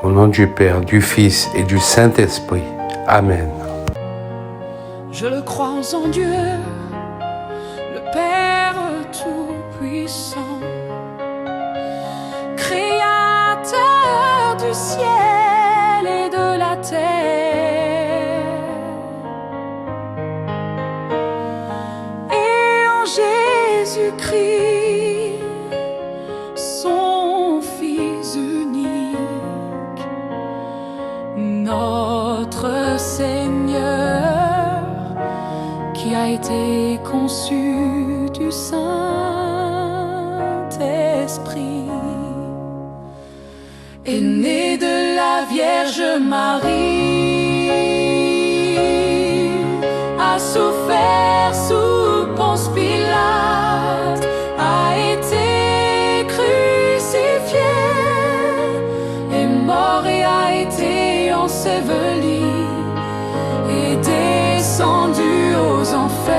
Au nom du Père, du Fils et du Saint-Esprit. Amen. Je le crois en Dieu, le Père Tout-Puissant, Créateur du ciel et de la terre, et en Jésus-Christ, son Fils unique, notre Seigneur, qui a été conçu du Saint-Esprit, est né de la Vierge Marie, a souffert sous Ponce Pilate, a été crucifié, est mort et a été enseveli, est descendu aux enfers.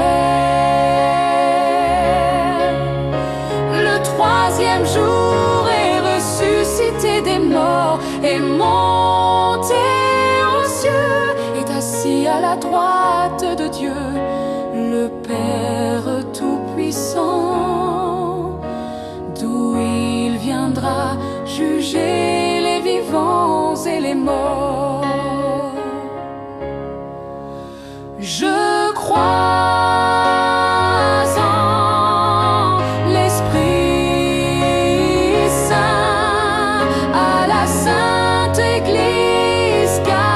Le troisième jour est ressuscité des morts, est monté aux cieux, est assis à la droite de Dieu, le Père Tout-Puissant, d'où il viendra juger les vivants et les morts. Je crois en l'Esprit Saint, à la Sainte Église catholique,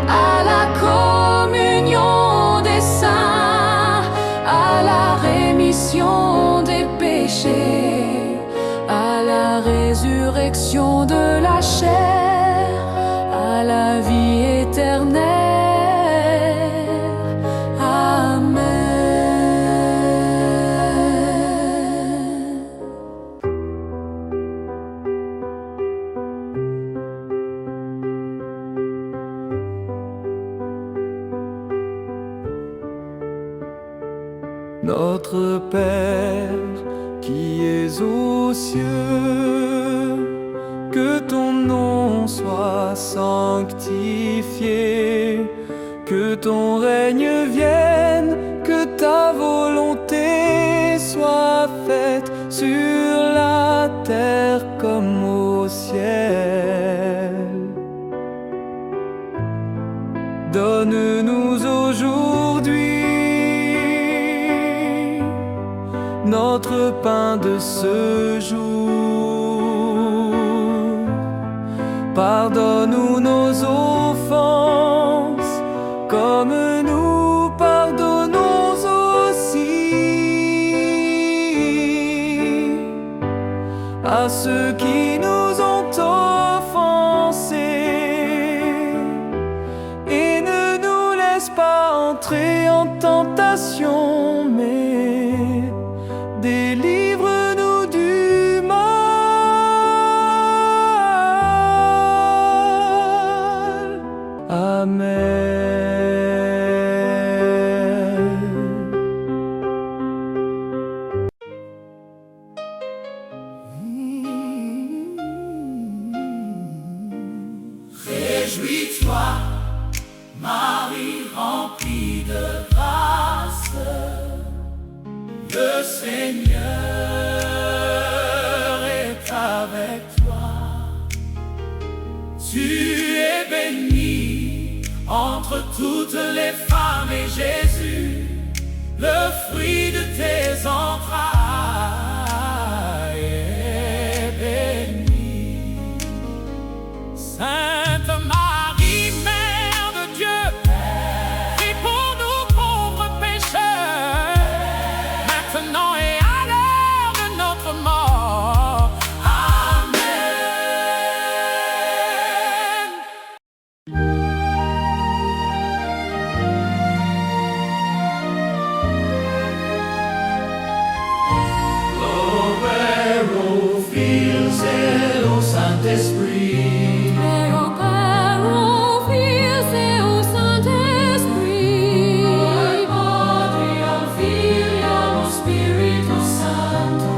à la communion des saints, à la rémission des péchés, à la résurrection de la chair, à la vie éternelle. Amen. Notre Père qui es aux cieux, que ton nom soit sanctifié, que ton règne vienne, que ta volonté soit faite sur la terre comme au ciel. Donne-nous aujourd'hui notre pain de ce jour. Pardonne-nous nos offenses, comme nous pardonnons aussi à ceux qui nous ont offensés. Et ne nous laisse pas entrer en tentation, mais délivre-nous du mal. Amen. Réjouis-toi, Marie remplie de grâce, le Seigneur est avec toi. Tu es bénie entre toutes les femmes et Jésus, le fruit de tes entrailles, est béni. Sainte Marie, Mère de Dieu, prie pour nous pauvres pécheurs, maintenant et à l'heure de notre mort. Amen. Gloire aux Fils et au Saint-Esprit. Spiritus Sancto,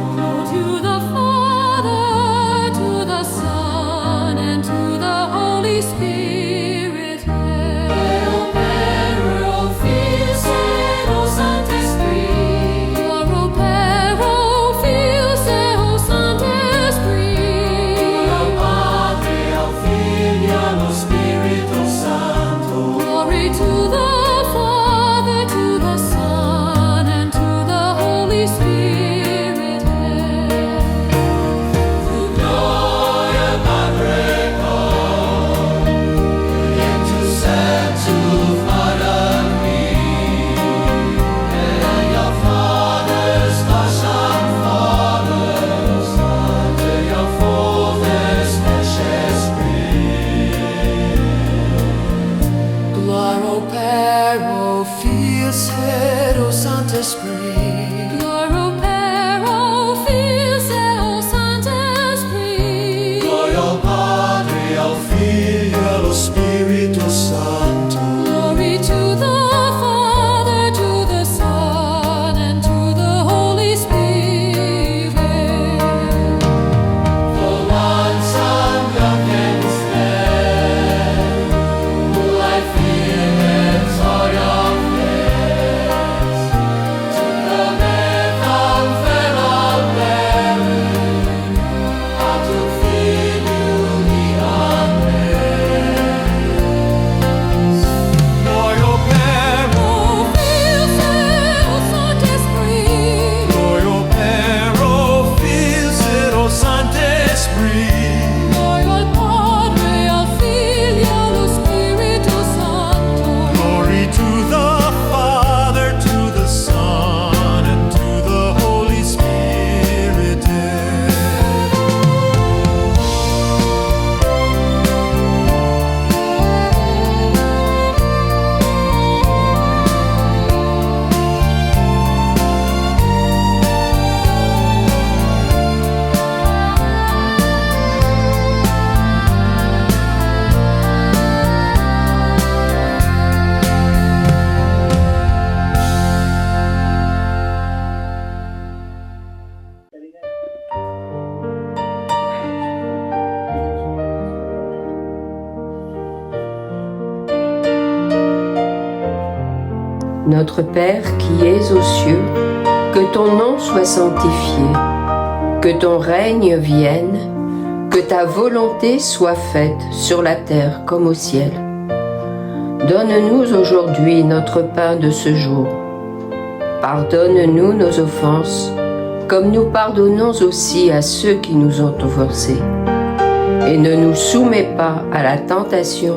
Notre Père qui es aux cieux, que ton nom soit sanctifié, que ton règne vienne, que ta volonté soit faite sur la terre comme au ciel. Donne-nous aujourd'hui notre pain de ce jour. Pardonne-nous nos offenses, comme nous pardonnons aussi à ceux qui nous ont offensés. Et ne nous soumets pas à la tentation,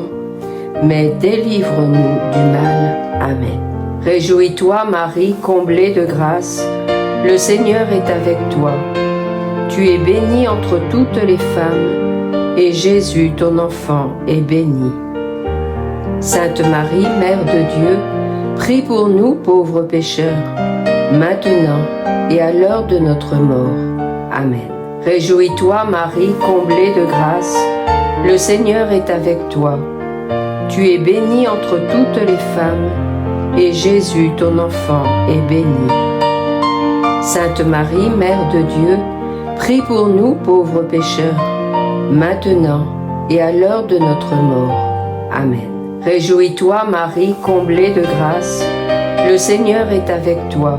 mais délivre-nous du mal. Amen. Réjouis-toi, Marie, comblée de grâce, le Seigneur est avec toi. Tu es bénie entre toutes les femmes, et Jésus, ton enfant, est béni. Sainte Marie, Mère de Dieu, prie pour nous pauvres pécheurs, maintenant et à l'heure de notre mort. Amen. Réjouis-toi, Marie, comblée de grâce, le Seigneur est avec toi. Tu es bénie entre toutes les femmes, et Jésus, ton enfant, est béni. Sainte Marie, Mère de Dieu, prie pour nous pauvres pécheurs, maintenant et à l'heure de notre mort. Amen. Réjouis-toi, Marie, comblée de grâce, le Seigneur est avec toi.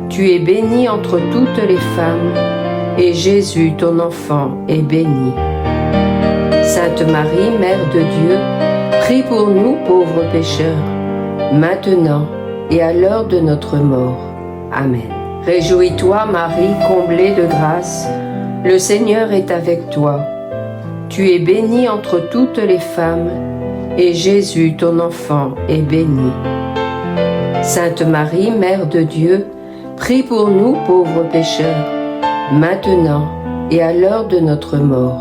Tu es bénie entre toutes les femmes, et Jésus, ton enfant, est béni. Sainte Marie, Mère de Dieu, prie pour nous pauvres pécheurs, maintenant et à l'heure de notre mort. Amen. Réjouis-toi, Marie, comblée de grâce, le Seigneur est avec toi. Tu es bénie entre toutes les femmes, et Jésus, ton enfant, est béni. Sainte Marie, Mère de Dieu, prie pour nous pauvres pécheurs, maintenant et à l'heure de notre mort.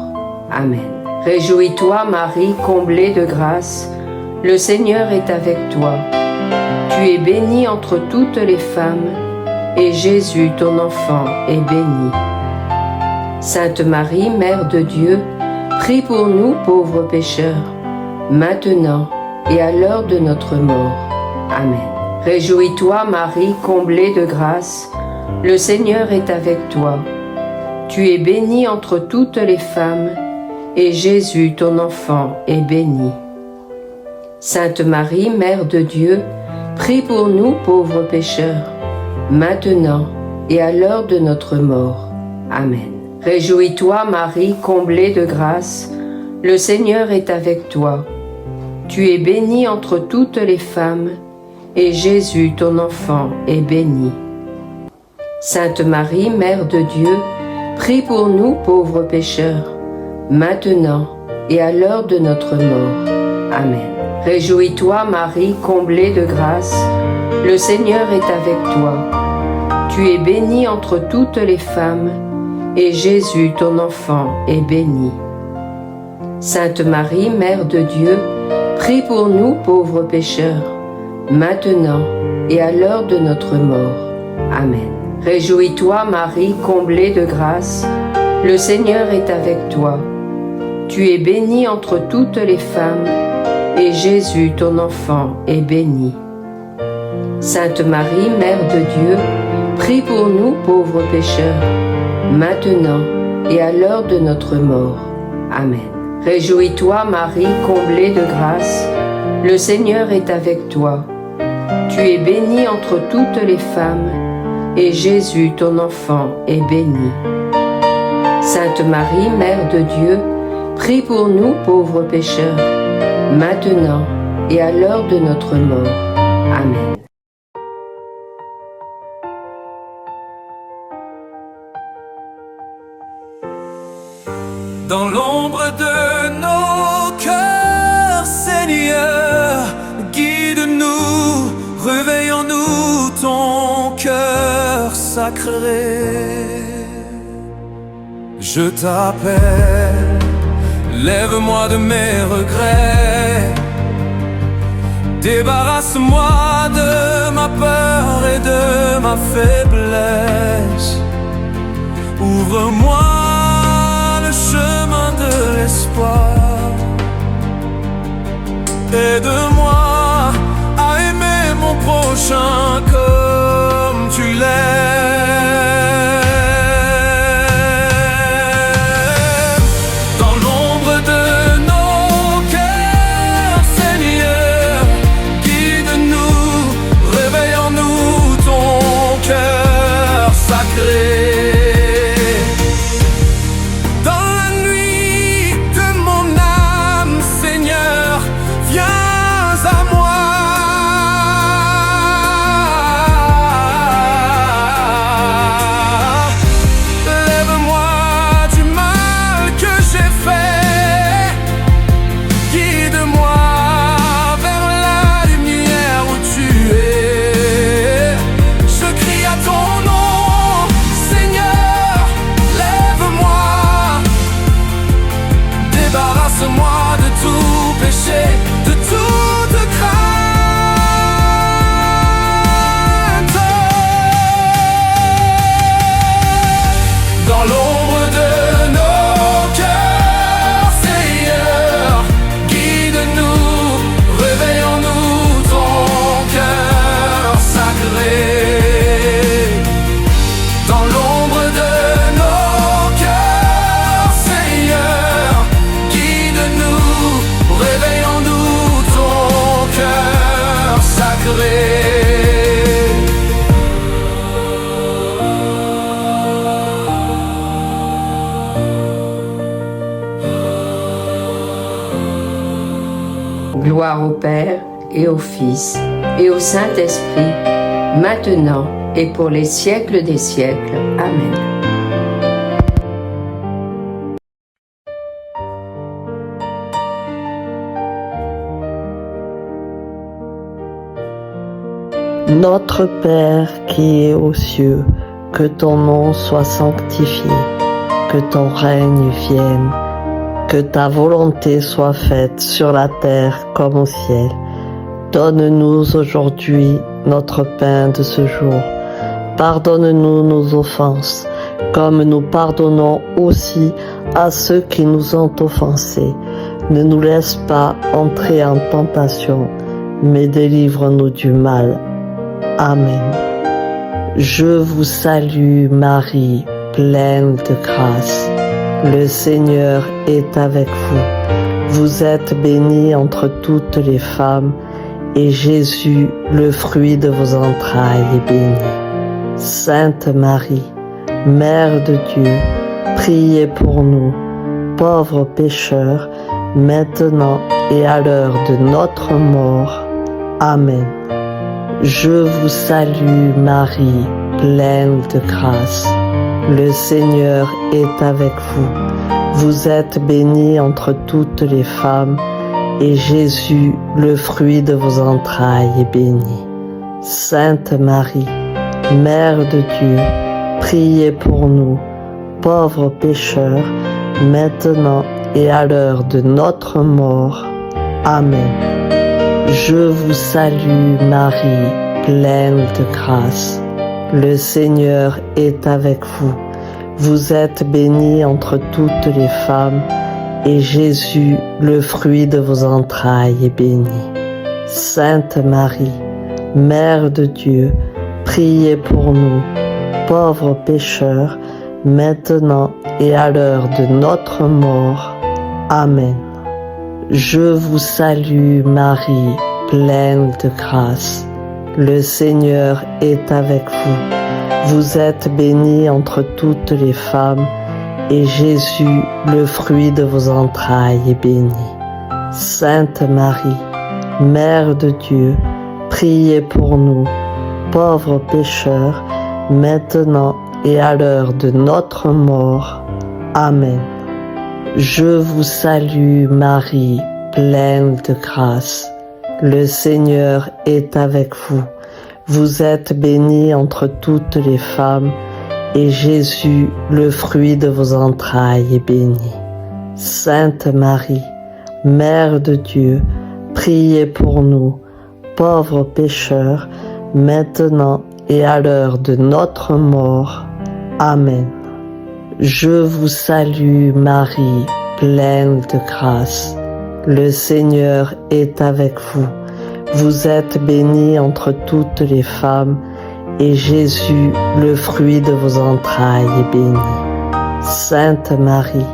Amen. Réjouis-toi, Marie, comblée de grâce, le Seigneur est avec toi. Tu es bénie entre toutes les femmes, et Jésus, ton enfant, est béni. Sainte Marie, Mère de Dieu, prie pour nous pauvres pécheurs, maintenant et à l'heure de notre mort. Amen. Réjouis-toi, Marie, comblée de grâce, le Seigneur est avec toi. Tu es bénie entre toutes les femmes, et Jésus, ton enfant, est béni. Sainte Marie, Mère de Dieu, prie pour nous pauvres pécheurs, maintenant et à l'heure de notre mort. Amen. Réjouis-toi, Marie, comblée de grâce, le Seigneur est avec toi. Tu es bénie entre toutes les femmes, et Jésus, ton enfant, est béni. Sainte Marie, Mère de Dieu, prie pour nous pauvres pécheurs, maintenant et à l'heure de notre mort. Amen. Réjouis-toi, Marie, comblée de grâce, le Seigneur est avec toi. Tu es bénie entre toutes les femmes, et Jésus, ton enfant, est béni. Sainte Marie, Mère de Dieu, prie pour nous pauvres pécheurs, maintenant et à l'heure de notre mort. Amen. Réjouis-toi, Marie, comblée de grâce, le Seigneur est avec toi. Tu es bénie entre toutes les femmes, et Jésus, ton enfant, est béni. Sainte Marie, Mère de Dieu, prie pour nous pauvres pécheurs, maintenant et à l'heure de notre mort. Amen. Réjouis-toi, Marie, comblée de grâce, le Seigneur est avec toi. Tu es bénie entre toutes les femmes, et Jésus, ton enfant, est béni. Sainte Marie, Mère de Dieu, prie pour nous pauvres pécheurs, maintenant et à l'heure de notre mort. Amen. Dans l'ombre de nos cœurs, Seigneur, guide-nous, réveillons-nous, ton cœur sacré. Je t'appelle, lève-moi de mes regrets, débarrasse-moi de ma peur et de ma faiblesse. Ouvre-moi le chemin de l'espoir. Aide-moi à aimer mon prochain comme tu l'aimes. Dans l'ombre de nos cœurs, Seigneur, guide-nous, Gloire au Père et au Fils et au Saint-Esprit, maintenant et pour les siècles des siècles. Amen. Notre Père qui es aux cieux, que ton nom soit sanctifié, que ton règne vienne, que ta volonté soit faite sur la terre comme au ciel. Donne-nous aujourd'hui notre pain de ce jour. Pardonne-nous nos offenses, comme nous pardonnons aussi à ceux qui nous ont offensés. Ne nous laisse pas entrer en tentation, mais délivre-nous du mal. Amen. Je vous salue Marie, pleine de grâce. Le Seigneur est avec vous. Vous êtes bénie entre toutes les femmes, et Jésus, le fruit de vos entrailles, est béni. Sainte Marie, Mère de Dieu, priez pour nous, pauvres pécheurs, maintenant et à l'heure de notre mort. Amen. Je vous salue Marie, pleine de grâce. Le Seigneur est avec vous. Vous êtes bénie entre toutes les femmes, et Jésus, le fruit de vos entrailles, est béni. Sainte Marie, Mère de Dieu, priez pour nous, pauvres pécheurs, maintenant et à l'heure de notre mort. Amen. Je vous salue Marie, pleine de grâce. Le Seigneur est avec vous. Vous êtes bénie entre toutes les femmes, et Jésus, le fruit de vos entrailles, est béni. Sainte Marie, Mère de Dieu, priez pour nous, pauvres pécheurs, maintenant et à l'heure de notre mort. Amen. Je vous salue Marie, pleine de grâce. Le Seigneur est avec vous. Vous êtes bénie entre toutes les femmes, et Jésus, le fruit de vos entrailles, est béni. Sainte Marie, Mère de Dieu, priez pour nous, pauvres pécheurs, maintenant et à l'heure de notre mort. Amen. Je vous salue Marie, pleine de grâce. Le Seigneur est avec vous. Vous êtes bénie entre toutes les femmes, et Jésus, le fruit de vos entrailles, est béni. Sainte Marie, Mère de Dieu, priez pour nous, pauvres pécheurs, maintenant et à l'heure de notre mort. Amen. Je vous salue Marie, pleine de grâce. Le Seigneur est avec vous. Vous êtes bénie entre toutes les femmes, et Jésus, le fruit de vos entrailles, est béni. Sainte Marie,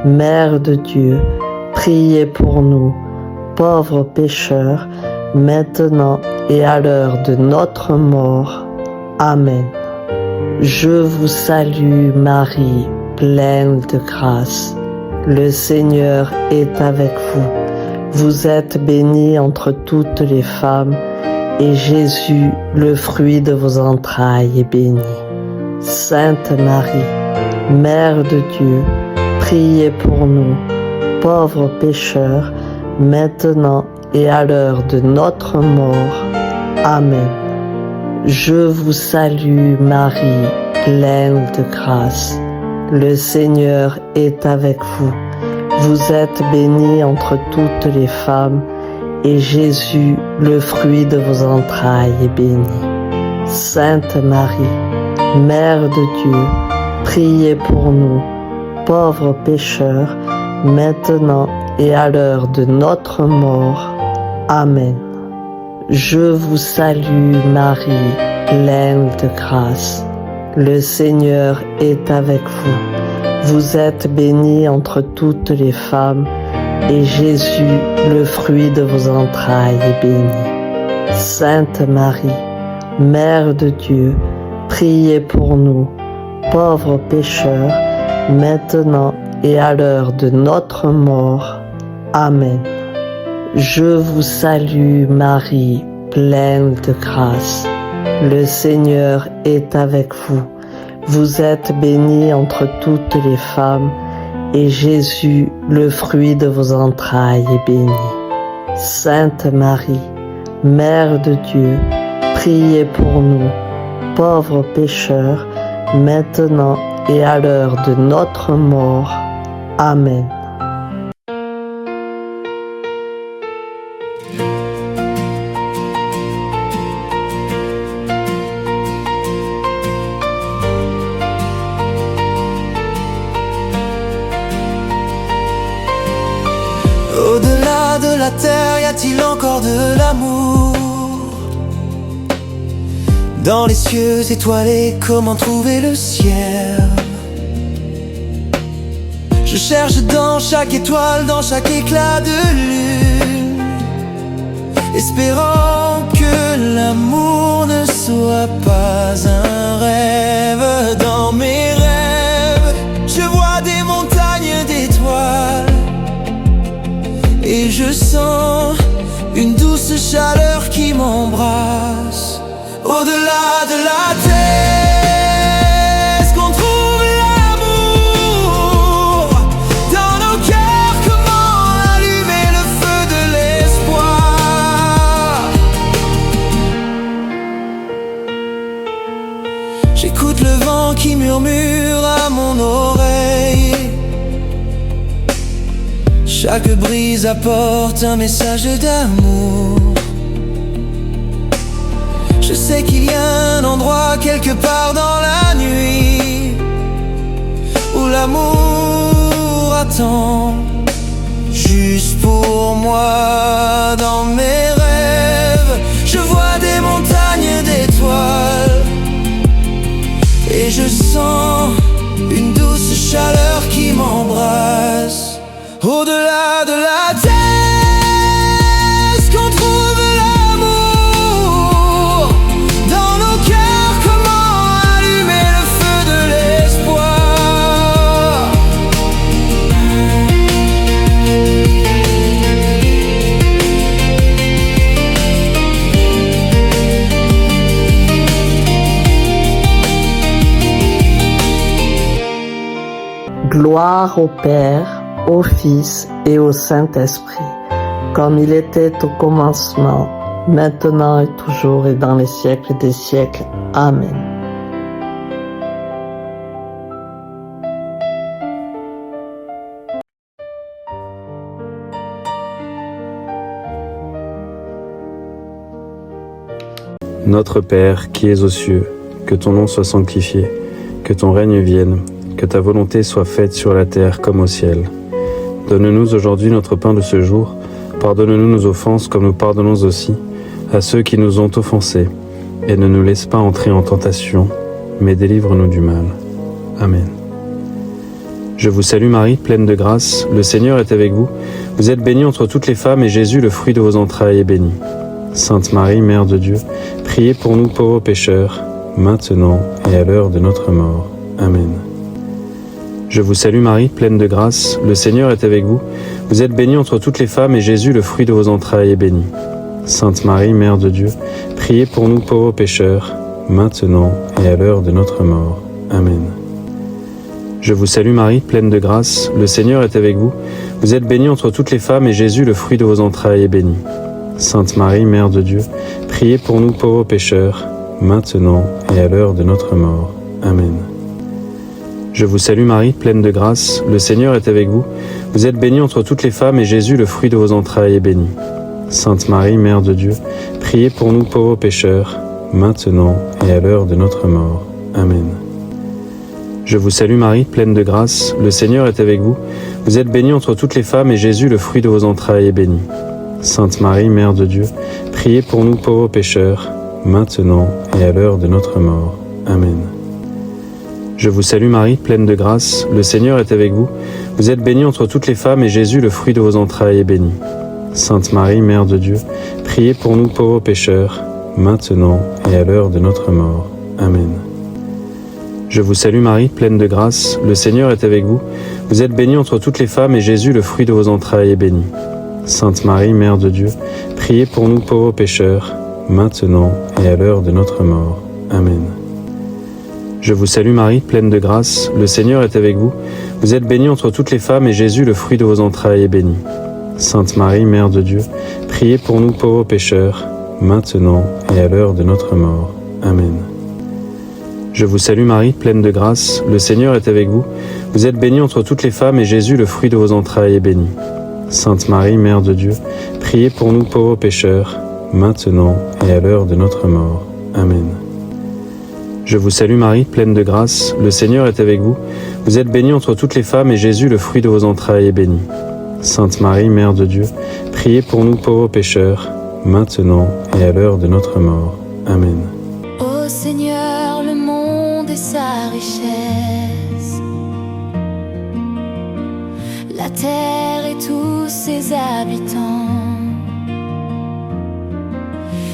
Mère de Dieu, priez pour nous, pauvres pécheurs, maintenant et à l'heure de notre mort. Amen. Je vous salue Marie, pleine de grâce. Le Seigneur est avec vous. Vous êtes bénie entre toutes les femmes, et Jésus, le fruit de vos entrailles, est béni. Sainte Marie, Mère de Dieu, priez pour nous, pauvres pécheurs, maintenant et à l'heure de notre mort. Amen. Je vous salue Marie, pleine de grâce. Le Seigneur est avec vous. Vous êtes bénie entre toutes les femmes, et Jésus, le fruit de vos entrailles, est béni. Sainte Marie, Mère de Dieu, priez pour nous, pauvres pécheurs, maintenant et à l'heure de notre mort. Amen. Je vous salue Marie, pleine de grâce. Le Seigneur est avec vous. Vous êtes bénie entre toutes les femmes, et Jésus, le fruit de vos entrailles, est béni. Sainte Marie, Mère de Dieu, priez pour nous, pauvres pécheurs, maintenant et à l'heure de notre mort. Amen. Je vous salue Marie, pleine de grâce. Le Seigneur est avec vous. Vous êtes bénie entre toutes les femmes, et Jésus, le fruit de vos entrailles, est béni. Sainte Marie, Mère de Dieu, priez pour nous, pauvres pécheurs, maintenant et à l'heure de notre mort. Amen. Au-delà de la terre, y a-t-il encore de l'amour? Dans les cieux étoilés, comment trouver le ciel? Je cherche dans chaque étoile, dans chaque éclat de lune, espérant que l'amour ne soit pas un rêve. Dans mes rêves, je vois des montagnes d'étoiles, et je sens une douce chaleur qui m'embrasse. Au-delà de la terre, est-ce qu'on trouve l'amour? Dans nos cœurs, comment allumer le feu de l'espoir? J'écoute le vent qui murmure à mon oreille. Chaque brise apporte un message d'amour. Je sais qu'il y a un endroit quelque part dans la nuit où l'amour attend juste pour moi. Dans mes rêves, je vois des montagnes d'étoiles, et je sens une douce chaleur qui m'embrasse. Au-delà de la terre, est-ce qu'on trouve l'amour? Dans nos cœurs, comment allumer le feu de l'espoir? Gloire au Père, au Fils et au Saint-Esprit, comme il était au commencement, maintenant et toujours et dans les siècles des siècles. Amen. Notre Père qui es aux cieux, que ton nom soit sanctifié, que ton règne vienne, que ta volonté soit faite sur la terre comme au ciel. Donne-nous aujourd'hui notre pain de ce jour. Pardonne-nous nos offenses comme nous pardonnons aussi à ceux qui nous ont offensés. Et ne nous laisse pas entrer en tentation, mais délivre-nous du mal. Amen. Je vous salue Marie, pleine de grâce, le Seigneur est avec vous. Vous êtes bénie entre toutes les femmes, et Jésus, le fruit de vos entrailles, est béni. Sainte Marie, Mère de Dieu, priez pour nous pauvres pécheurs, maintenant et à l'heure de notre mort. Amen. Je vous salue Marie, pleine de grâce, le Seigneur est avec vous. Vous êtes bénie entre toutes les femmes, et Jésus, le fruit de vos entrailles, est béni. Sainte Marie, Mère de Dieu, priez pour nous pauvres pécheurs, maintenant et à l'heure de notre mort. Amen. Je vous salue Marie, pleine de grâce, le Seigneur est avec vous. Vous êtes bénie entre toutes les femmes, et Jésus, le fruit de vos entrailles, est béni. Sainte Marie, Mère de Dieu, priez pour nous pauvres pécheurs, maintenant et à l'heure de notre mort. Amen. Je vous salue Marie, pleine de grâce, le Seigneur est avec vous. Vous êtes bénie entre toutes les femmes, et Jésus, le fruit de vos entrailles, est béni. Sainte Marie, Mère de Dieu, priez pour nous pauvres pécheurs, maintenant et à l'heure de notre mort. Amen. Je vous salue Marie, pleine de grâce, le Seigneur est avec vous. Vous êtes bénie entre toutes les femmes, et Jésus, le fruit de vos entrailles, est béni. Sainte Marie, Mère de Dieu, priez pour nous pauvres pécheurs, maintenant et à l'heure de notre mort. Amen. Je vous salue Marie, pleine de grâce, le Seigneur est avec vous. Vous êtes bénie entre toutes les femmes, et Jésus, le fruit de vos entrailles, est béni. Sainte Marie, Mère de Dieu, priez pour nous pauvres pécheurs, maintenant et à l'heure de notre mort. Amen. Je vous salue Marie, pleine de grâce, le Seigneur est avec vous. Vous êtes bénie entre toutes les femmes, et Jésus, le fruit de vos entrailles, est béni. Sainte Marie, Mère de Dieu, priez pour nous pauvres pécheurs, maintenant et à l'heure de notre mort. Amen. Je vous salue Marie, pleine de grâce, le Seigneur est avec vous. Vous êtes bénie entre toutes les femmes et Jésus, le fruit de vos entrailles, est béni. Sainte Marie, Mère de Dieu, priez pour nous pauvres pécheurs, maintenant et à l'heure de notre mort. Amen. Je vous salue Marie, pleine de grâce, le Seigneur est avec vous. Vous êtes bénie entre toutes les femmes et Jésus, le fruit de vos entrailles, est béni. Sainte Marie, Mère de Dieu, priez pour nous pauvres pécheurs, maintenant et à l'heure de notre mort. Amen. Je vous salue Marie, pleine de grâce, le Seigneur est avec vous. Vous êtes bénie entre toutes les femmes et Jésus, le fruit de vos entrailles, est béni. Sainte Marie, Mère de Dieu, priez pour nous pauvres pécheurs, maintenant et à l'heure de notre mort. Amen. Ô Seigneur, le monde et sa richesse, la terre et tous ses habitants,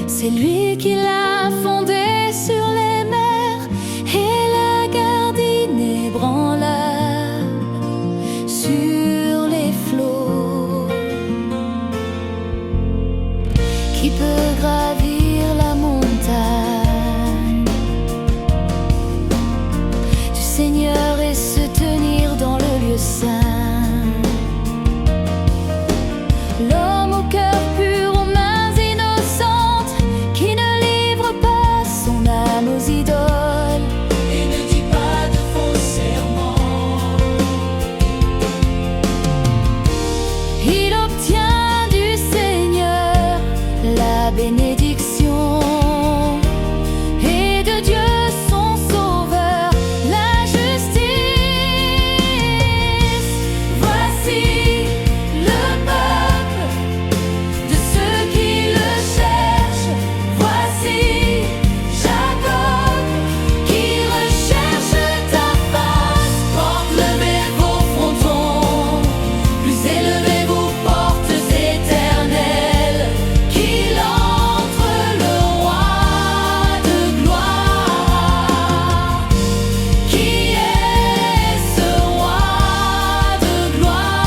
c'est lui qui l'a fondé sur les mers et l'a gardé inébranlable sur les flots. Qui peut gravir la montagne du Seigneur et se tenir dans le lieu saint? L'homme au cœur pur, aux mains innocentes, qui ne livre pas son âme aux idoles et ne dit pas de faux serments. Il obtient du Seigneur la bénédiction et de Dieu son Sauveur la justice. Voici le peuple de ceux qui le cherchent. Voici Jacob qui recherche ta face. Portes, levez vos frontons, plus élevez vos portes éternelles, qu'il entre le roi de gloire. Qui est ce roi de gloire?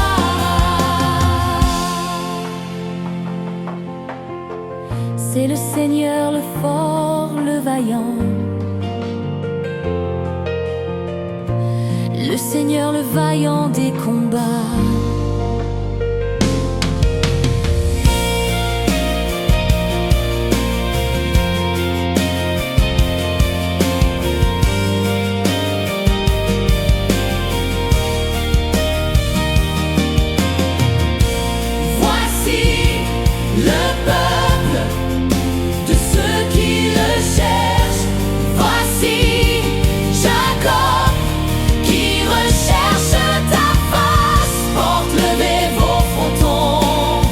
C'est le Seigneur le fort, le vaillant, le Seigneur le vaillant des combats. Voici le peuple de ceux qui le cherchent. Voici Jacob qui recherche ta face. Portes, levez vos frontons,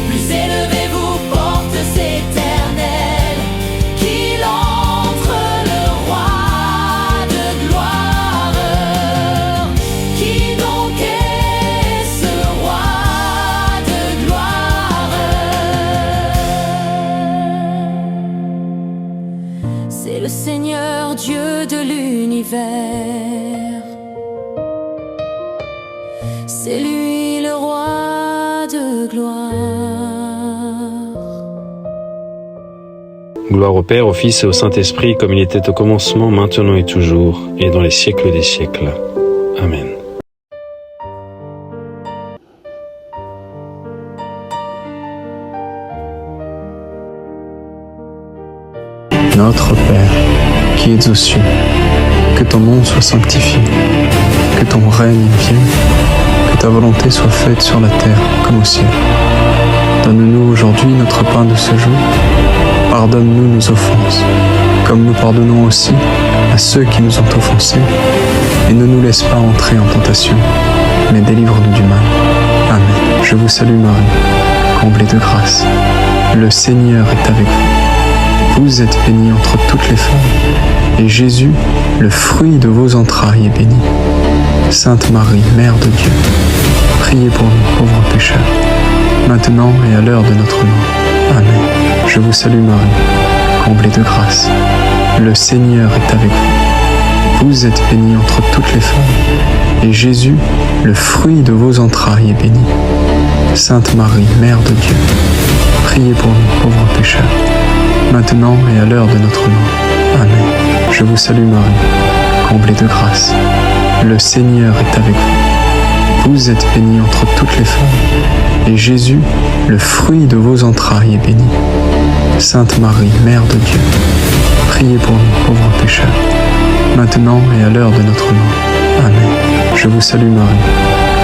plus élevez vos portes éternelles, qu'il entre le roi de gloire. Qui donc est ce roi de gloire? C'est le Seigneur Dieu de l'univers. C'est lui le roi de gloire. Gloire au Père, au Fils et au Saint-Esprit, comme il était au commencement, maintenant et toujours, et dans les siècles des siècles. Amen. Notre Père, qui es aux cieux, que ton nom soit sanctifié, que ton règne vienne, que ta volonté soit faite sur la terre comme au ciel. Donne-nous aujourd'hui notre pain de ce jour. Pardonne-nous nos offenses, comme nous pardonnons aussi à ceux qui nous ont offensés. Et ne nous laisse pas entrer en tentation, mais délivre-nous du mal. Amen. Je vous salue Marie, comblée de grâce. Le Seigneur est avec vous. Vous êtes bénie entre toutes les femmes, et Jésus, le fruit de vos entrailles, est béni. Sainte Marie, Mère de Dieu, priez pour nous pauvres pécheurs, maintenant et à l'heure de notre mort. Amen. Je vous salue Marie, comblée de grâce. Le Seigneur est avec vous. Vous êtes bénie entre toutes les femmes, et Jésus, le fruit de vos entrailles, est béni. Sainte Marie, Mère de Dieu, priez pour nous pauvres pécheurs, maintenant et à l'heure de notre mort. Amen. Je vous salue Marie, comblée de grâce. Le Seigneur est avec vous. Vous êtes bénie entre toutes les femmes, et Jésus, le fruit de vos entrailles, est béni. Sainte Marie, Mère de Dieu, priez pour nous pauvres pécheurs, maintenant et à l'heure de notre mort. Amen. Je vous salue Marie,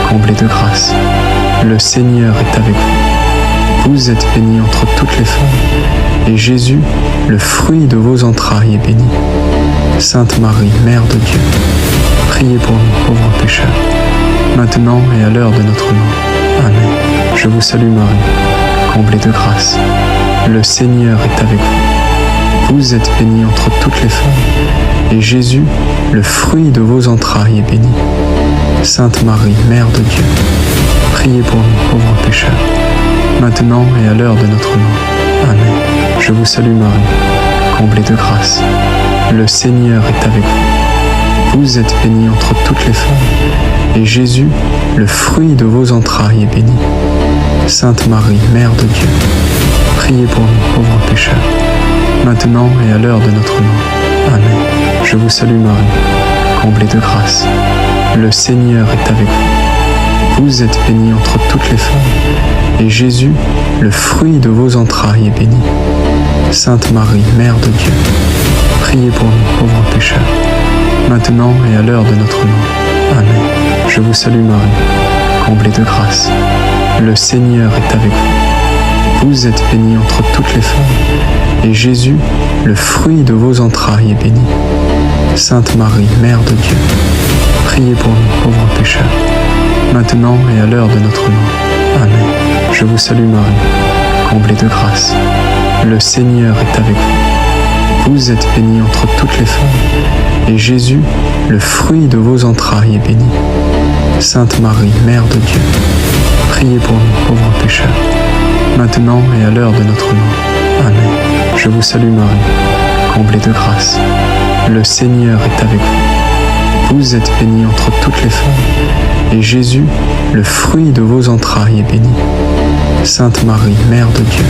comblée de grâce. Le Seigneur est avec vous. Vous êtes bénie entre toutes les femmes, et Jésus, le fruit de vos entrailles, est béni. Sainte Marie, Mère de Dieu, priez pour nous pauvres pécheurs, maintenant et à l'heure de notre mort. Amen. Je vous salue Marie, comblée de grâce. Le Seigneur est avec vous. Vous êtes bénie entre toutes les femmes, et Jésus, le fruit de vos entrailles, est béni. Sainte Marie, Mère de Dieu, priez pour nous pauvres pécheurs, maintenant et à l'heure de notre mort. Amen. Je vous salue Marie, comblée de grâce. Le Seigneur est avec vous. Vous êtes bénie entre toutes les femmes, et Jésus, le fruit de vos entrailles, est béni. Sainte Marie, Mère de Dieu, priez pour nous pauvres pécheurs, maintenant et à l'heure de notre mort. Amen. Je vous salue Marie, comblée de grâce. Le Seigneur est avec vous. Vous êtes bénie entre toutes les femmes, et Jésus, le fruit de vos entrailles, est béni. Sainte Marie, Mère de Dieu, priez pour nous pauvres pécheurs, maintenant et à l'heure de notre mort. Amen. Je vous salue Marie, comblée de grâce. Le Seigneur est avec vous. Vous êtes bénie entre toutes les femmes, et Jésus, le fruit de vos entrailles, est béni. Sainte Marie, Mère de Dieu, priez pour nous pauvres pécheurs, maintenant et à l'heure de notre mort. Amen. Je vous salue Marie, comblée de grâce. Le Seigneur est avec vous. Vous êtes bénie entre toutes les femmes, et Jésus, le fruit de vos entrailles, est béni. Sainte Marie, Mère de Dieu, priez pour nous pauvres pécheurs, maintenant et à l'heure de notre mort. Amen. Je vous salue Marie, comblée de grâce. Le Seigneur est avec vous. Vous êtes bénie entre toutes les femmes, et Jésus, le fruit de vos entrailles, est béni. Sainte Marie, Mère de Dieu,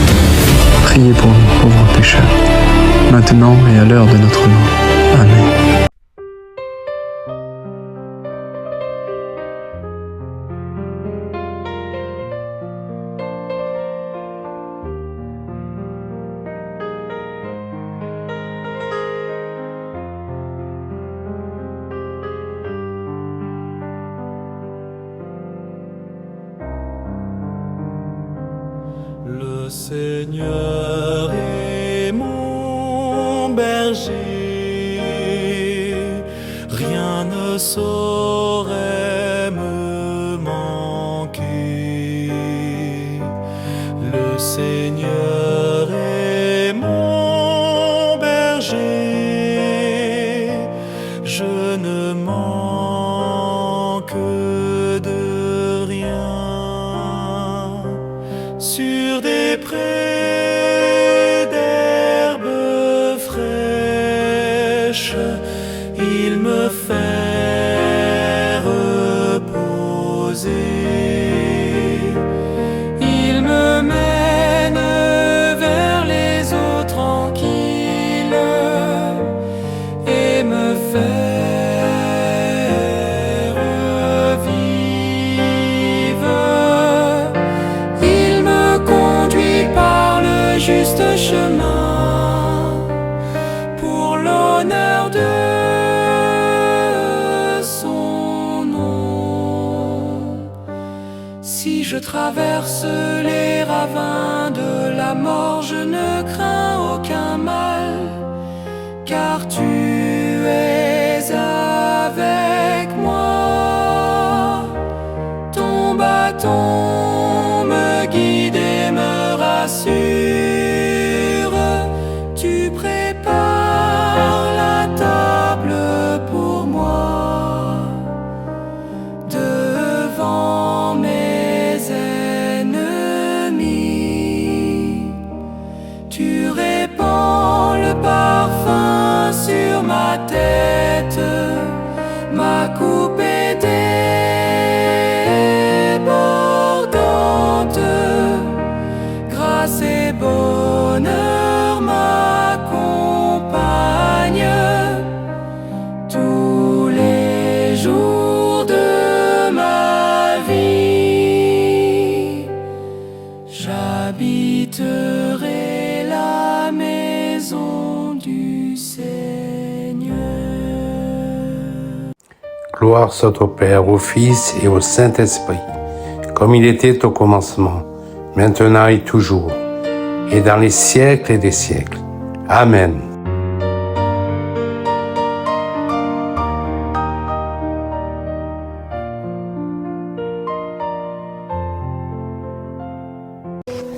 priez pour nous pauvres pécheurs, maintenant et à l'heure de notre mort. Amen. Le Seigneur est mon berger, rien ne saurait me manquer. Le Seigneur est mon berger, je ne manque de rien. Sur des prés d'herbes fraîches, il me fait reposer. Il me mène vers les eaux tranquilles et me fait revivre. Il me conduit par le juste chemin pour l'honneur de son nom. Si je traverse les ravins de la mort, je ne crains aucun mal, car tu es avec moi. Ton bâton me guide et me rassure. Tu prépares la table pour moi devant mes ennemis. Tu répands le parfum sur ma tête. Gloire soit au Père, au Fils et au Saint-Esprit, comme il était au commencement, maintenant et toujours, et dans les siècles des siècles. Amen.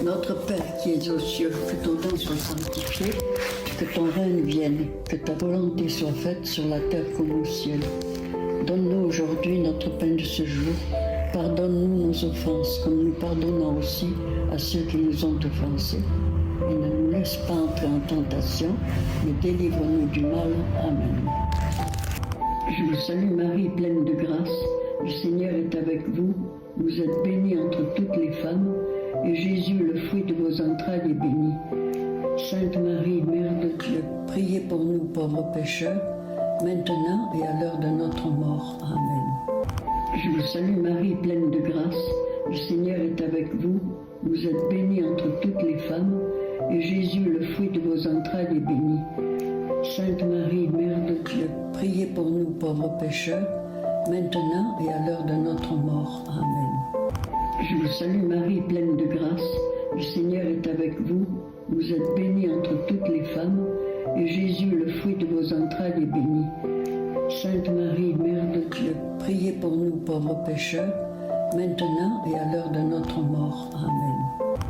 Notre Père qui es aux cieux, que ton nom soit sanctifié, que ton règne vienne, que ta volonté soit faite sur la terre comme au ciel. Donne-nous aujourd'hui notre pain de ce jour. Pardonne-nous nos offenses, comme nous pardonnons aussi à ceux qui nous ont offensés. Et ne nous laisse pas entrer en tentation, mais délivre-nous du mal. Amen. Je vous salue Marie, pleine de grâce. Le Seigneur est avec vous. Vous êtes bénie entre toutes les femmes, et Jésus, le fruit de vos entrailles, est béni. Sainte Marie, Mère de Dieu, priez pour nous pauvres pécheurs, maintenant et à l'heure de notre mort. Amen. Je vous salue Marie, pleine de grâce. Le Seigneur est avec vous. Vous êtes bénie entre toutes les femmes, et Jésus, le fruit de vos entrailles, est béni. Sainte Marie, Mère de Dieu, priez pour nous pauvres pécheurs, maintenant et à l'heure de notre mort. Amen. Je vous salue Marie, pleine de grâce. Le Seigneur est avec vous. Vous êtes bénie entre toutes les femmes, et Jésus, le fruit de vos entrailles, est béni. Sainte Marie, Mère de Dieu, priez pour nous pauvres pécheurs, maintenant et à l'heure de notre mort. Amen.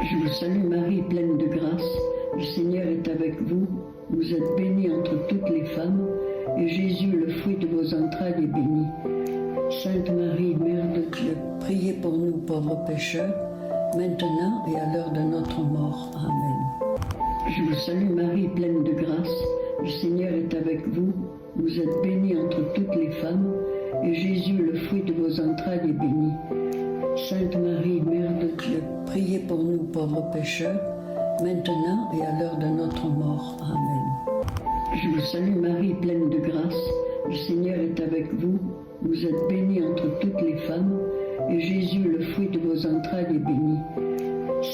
Je vous salue Marie, pleine de grâce. Le Seigneur est avec vous. Vous êtes bénie entre toutes les femmes, et Jésus, le fruit de vos entrailles, est béni. Sainte Marie, Mère de Dieu, priez pour nous pauvres pécheurs, maintenant et à l'heure de notre mort. Amen. Je vous salue Marie, pleine de grâce. Le Seigneur est avec vous. Vous êtes bénie entre toutes les femmes, et Jésus, le fruit de vos entrailles, est béni. Sainte Marie, Mère de Dieu, priez pour nous pauvres pécheurs, maintenant et à l'heure de notre mort. Amen. Je vous salue Marie, pleine de grâce. Le Seigneur est avec vous. Vous êtes bénie entre toutes les femmes, et Jésus, le fruit de vos entrailles, est béni.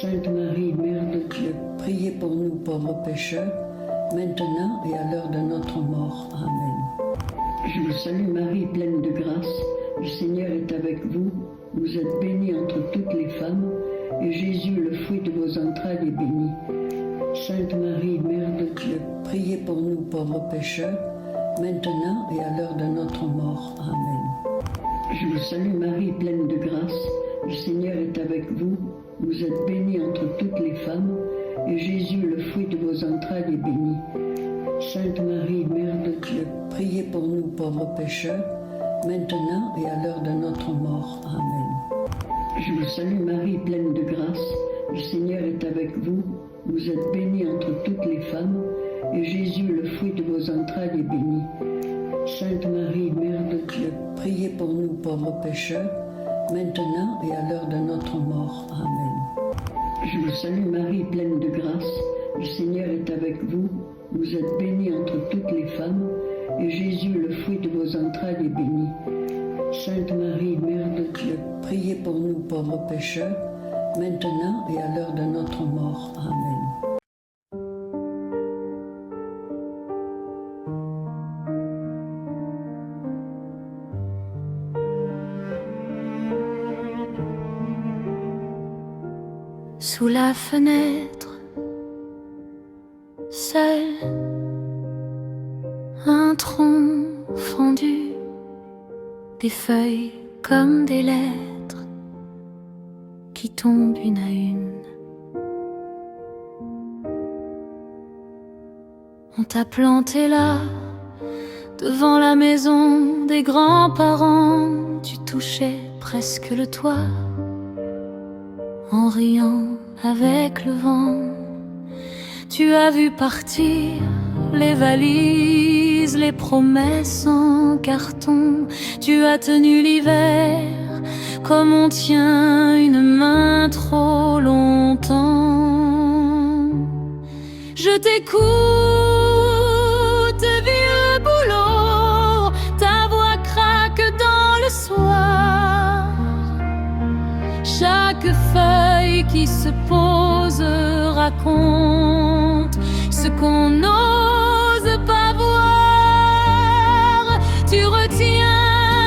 Sainte Marie, Mère de Dieu, priez pour nous pauvres pécheurs, maintenant et à l'heure de notre mort. Amen. Je vous salue Marie, pleine de grâce. Le Seigneur est avec vous. Vous êtes bénie entre toutes les femmes, et Jésus, le fruit de vos entrailles, est béni. Sainte Marie, Mère de Dieu, priez pour nous pauvres pécheurs, maintenant et à l'heure de notre mort. Amen. Je vous salue Marie, pleine de grâce. Le Seigneur est avec vous. Vous êtes bénie entre toutes les femmes, et Jésus, le fruit de vos entrailles, est béni. Sainte Marie, Mère de Dieu, priez pour nous pauvres pécheurs, maintenant et à l'heure de notre mort. Amen. Je vous salue Marie, pleine de grâce. Le Seigneur est avec vous. Vous êtes bénie entre toutes les femmes, et Jésus, le fruit de vos entrailles, est béni. Sainte Marie, Mère de Dieu, priez pour nous pauvres pécheurs, maintenant et à l'heure de notre mort. Amen. Je vous salue Marie, pleine de grâce. Le Seigneur est avec vous. Vous êtes bénie entre toutes les femmes, et Jésus, le fruit de vos entrailles, est béni. Sainte Marie, Mère de Dieu, priez pour nous pauvres pécheurs, maintenant et à l'heure de notre mort. Amen. Sous la fenêtre, seul, un tronc fendu, des feuilles comme des lettres qui tombent une à une. On t'a planté là, devant la maison des grands-parents. Tu touchais presque le toit, en riant avec le vent. Tu as vu partir les valises, les promesses en carton. Tu as tenu l'hiver comme on tient une main trop longtemps. Je t'écoute, vieux boulot, ta voix craque dans le soir. Chaque feuille qui se pose raconte ce qu'on n'ose pas voir. Tu retiens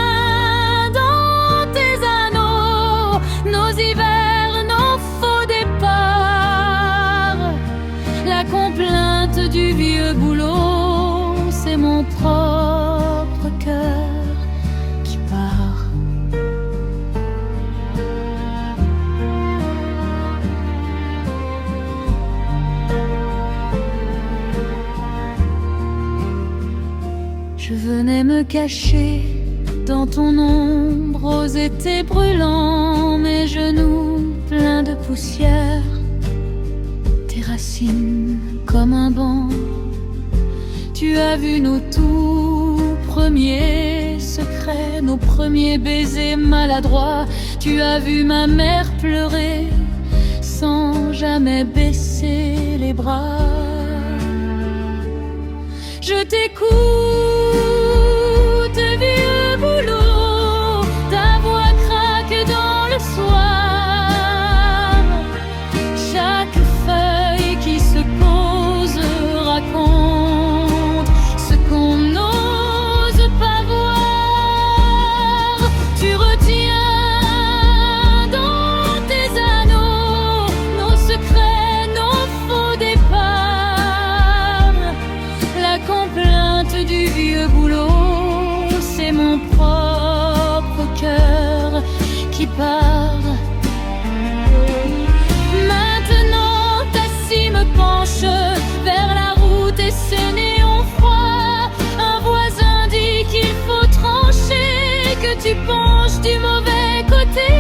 me cacher dans ton ombre aux étés brûlants, mes genoux pleins de poussière, tes racines comme un banc. Tu as vu nos tout premiers secrets, nos premiers baisers maladroits. Tu as vu ma mère pleurer sans jamais baisser les bras. Je t'écoute, vieux boulot, ta voix craque dans le soir. Chaque feuille qui se pose raconte ce qu'on n'ose pas voir. Tu retiens dans tes anneaux nos secrets, nos faux départs. La complainte du vieux boulot, c'est mon propre cœur qui part. Maintenant ta scie me penche vers la route et ses néons froids. Un voisin dit qu'il faut trancher, que tu penches du mauvais côté.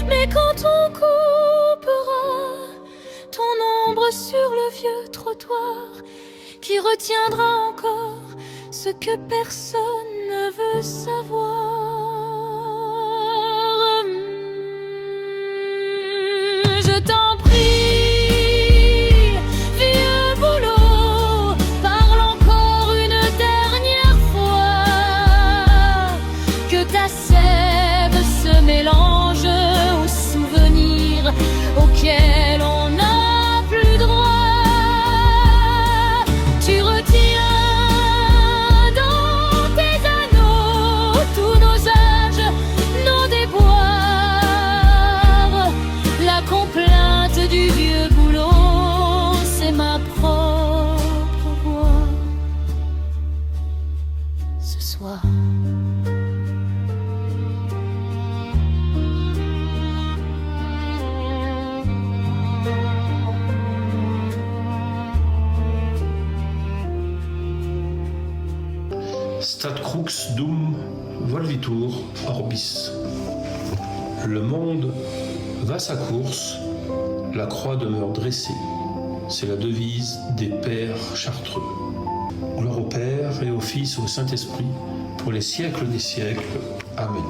Mais quand on coupera ton ombre sur le vieux trottoir, qui retiendra encore ce que personne ne veut savoir? Je t'en prie, vieux boulot, parle encore une dernière fois, que ta sève se mélange aux souvenirs auxquels on n'a plus droit. Tu retiens dans tes anneaux tous nos âges, nos déboires. La complainte du vieux boulot, c'est ma propre voix. Ce soir, Stat crux dum volvitur orbis. Le monde va sa course, la croix demeure dressée. C'est la devise des pères chartreux. Gloire au Père et au Fils et au Saint-Esprit, pour les siècles des siècles. Amen.